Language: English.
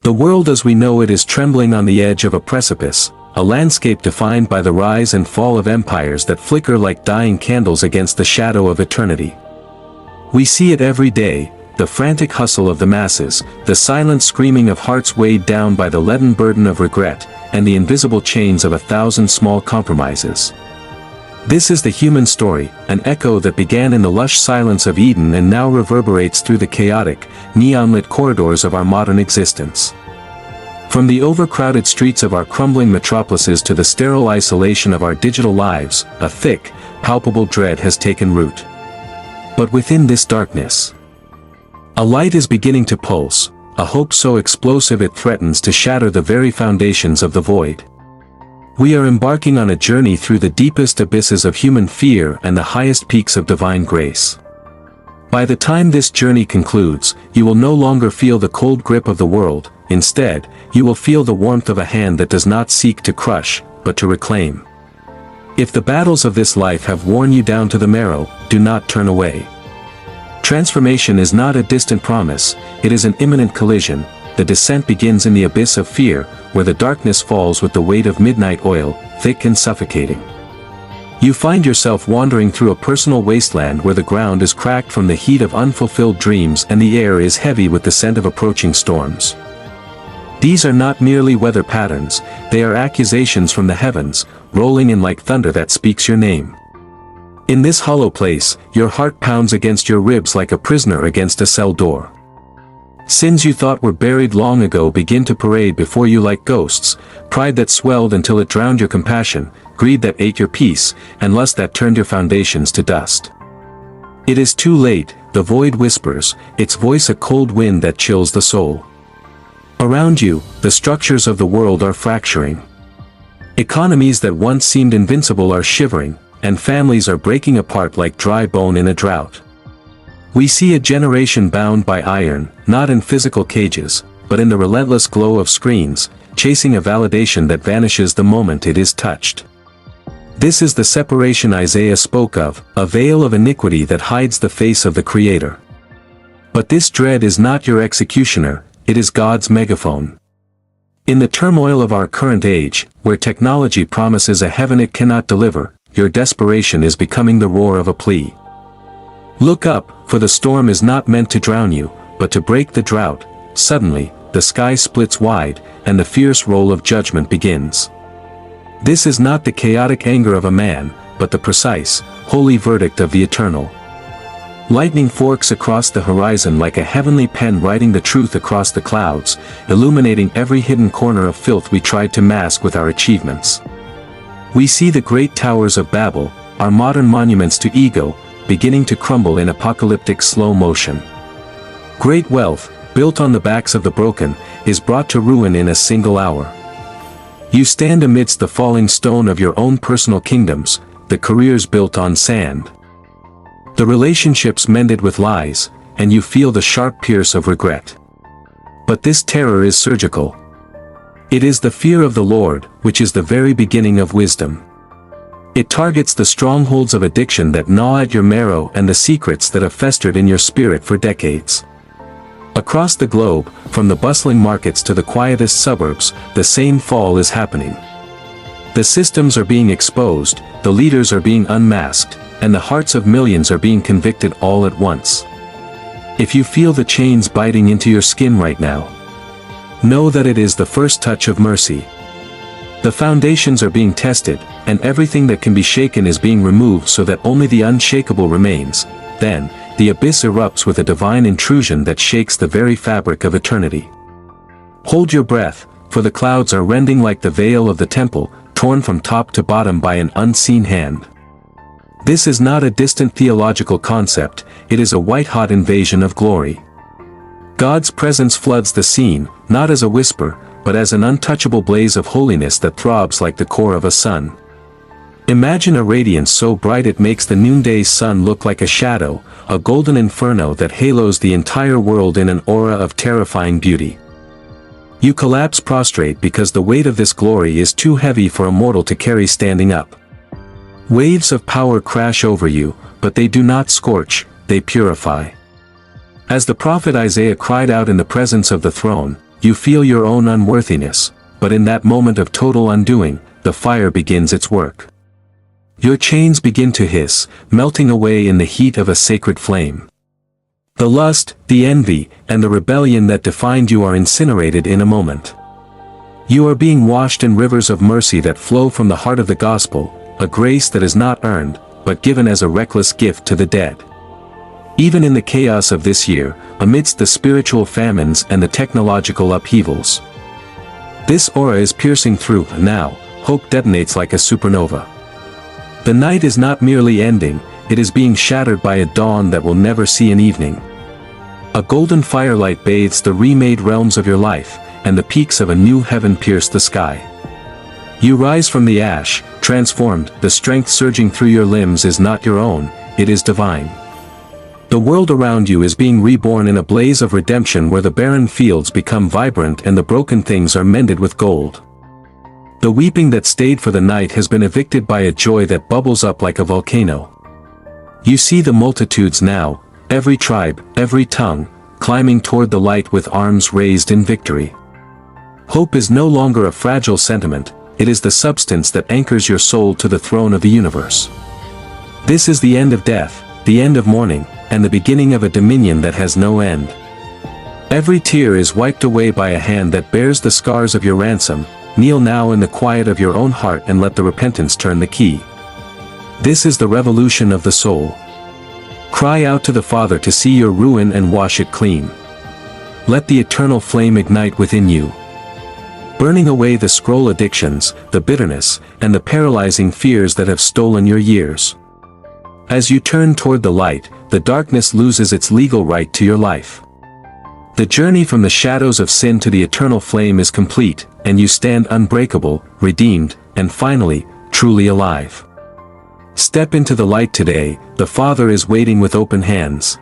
The world as we know it is trembling on the edge of a precipice, a landscape defined by the rise and fall of empires that flicker like dying candles against the shadow of eternity. We see it every day, the frantic hustle of the masses, the silent screaming of hearts weighed down by the leaden burden of regret, and the invisible chains of 1,000 small compromises. This is the human story, an echo that began in the lush silence of Eden and now reverberates through the chaotic, neon-lit corridors of our modern existence. From the overcrowded streets of our crumbling metropolises to the sterile isolation of our digital lives, a thick, palpable dread has taken root. But within this darkness, a light is beginning to pulse, a hope so explosive it threatens to shatter the very foundations of the void. We are embarking on a journey through the deepest abysses of human fear and the highest peaks of divine grace. By the time this journey concludes, you will no longer feel the cold grip of the world. Instead, you will feel the warmth of a hand that does not seek to crush, but to reclaim. If the battles of this life have worn you down to the marrow, do not turn away. Transformation is not a distant promise, it is an imminent collision. The descent begins in the abyss of fear, where the darkness falls with the weight of midnight oil, thick and suffocating. You find yourself wandering through a personal wasteland where the ground is cracked from the heat of unfulfilled dreams and the air is heavy with the scent of approaching storms. These are not merely weather patterns, they are accusations from the heavens, rolling in like thunder that speaks your name. In this hollow place, your heart pounds against your ribs like a prisoner against a cell door. Sins you thought were buried long ago begin to parade before you like ghosts, pride that swelled until it drowned your compassion, greed that ate your peace, and lust that turned your foundations to dust. It is too late, the void whispers, its voice a cold wind that chills the soul. Around you, the structures of the world are fracturing. Economies that once seemed invincible are shivering, and families are breaking apart like dry bone in a drought. We see a generation bound by iron, not in physical cages, but in the relentless glow of screens, chasing a validation that vanishes the moment it is touched. This is the separation Isaiah spoke of, a veil of iniquity that hides the face of the Creator. But this dread is not your executioner, it is God's megaphone. In the turmoil of our current age, where technology promises a heaven it cannot deliver, your desperation is becoming the roar of a plea. Look up, for the storm is not meant to drown you, but to break the drought. Suddenly, the sky splits wide, and the fierce roll of judgment begins. This is not the chaotic anger of a man, but the precise, holy verdict of the eternal. Lightning forks across the horizon like a heavenly pen writing the truth across the clouds, illuminating every hidden corner of filth we tried to mask with our achievements. We see the great towers of Babel, our modern monuments to ego, beginning to crumble in apocalyptic slow motion. Great wealth, built on the backs of the broken, is brought to ruin in a single hour. You stand amidst the falling stone of your own personal kingdoms, the careers built on sand. The relationships mended with lies, and you feel the sharp pierce of regret. But this terror is surgical. It is the fear of the Lord, which is the very beginning of wisdom. It targets the strongholds of addiction that gnaw at your marrow and the secrets that have festered in your spirit for decades. Across the globe, from the bustling markets to the quietest suburbs, the same fall is happening. The systems are being exposed, the leaders are being unmasked, and the hearts of millions are being convicted all at once. If you feel the chains biting into your skin right now, know that it is the first touch of mercy. The foundations are being tested, and everything that can be shaken is being removed so that only the unshakable remains. Then, the abyss erupts with a divine intrusion that shakes the very fabric of eternity. Hold your breath, for the clouds are rending like the veil of the temple, torn from top to bottom by an unseen hand. This is not a distant theological concept, it is a white-hot invasion of glory. God's presence floods the scene, not as a whisper, but as an untouchable blaze of holiness that throbs like the core of a sun. Imagine a radiance so bright it makes the noonday sun look like a shadow, a golden inferno that halos the entire world in an aura of terrifying beauty. You collapse prostrate because the weight of this glory is too heavy for a mortal to carry standing up. Waves of power crash over you, but they do not scorch, they purify. As the prophet Isaiah cried out in the presence of the throne, You feel your own unworthiness, but in that moment of total undoing, the fire begins its work. Your chains begin to hiss, melting away in the heat of a sacred flame. The lust, the envy, and the rebellion that defined you are incinerated in a moment. You are being washed in rivers of mercy that flow from the heart of the gospel, a grace that is not earned, but given as a reckless gift to the dead. Even in the chaos of this year, amidst the spiritual famines and the technological upheavals, this aura is piercing through. Now, hope detonates like a supernova. The night is not merely ending, it is being shattered by a dawn that will never see an evening. A golden firelight bathes the remade realms of your life, and the peaks of a new heaven pierce the sky. You rise from the ash, transformed. The strength surging through your limbs is not your own, it is divine. The world around you is being reborn in a blaze of redemption where the barren fields become vibrant and the broken things are mended with gold. The weeping that stayed for the night has been evicted by a joy that bubbles up like a volcano. You see the multitudes now, every tribe, every tongue, climbing toward the light with arms raised in victory. Hope is no longer a fragile sentiment, it is the substance that anchors your soul to the throne of the universe. This is the end of death, the end of mourning, and the beginning of a dominion that has no end. Every tear is wiped away by a hand that bears the scars of your ransom. Kneel now in the quiet of your own heart and let the repentance turn the key. This is the revolution of the soul. Cry out to the Father to see your ruin and wash it clean. Let the eternal flame ignite within you, burning away the scroll addictions, the bitterness, and the paralyzing fears that have stolen your years. As you turn toward the light, the darkness loses its legal right to your life. The journey from the shadows of sin to the eternal flame is complete, and you stand unbreakable, redeemed, and finally, truly alive. Step into the light today, the Father is waiting with open hands.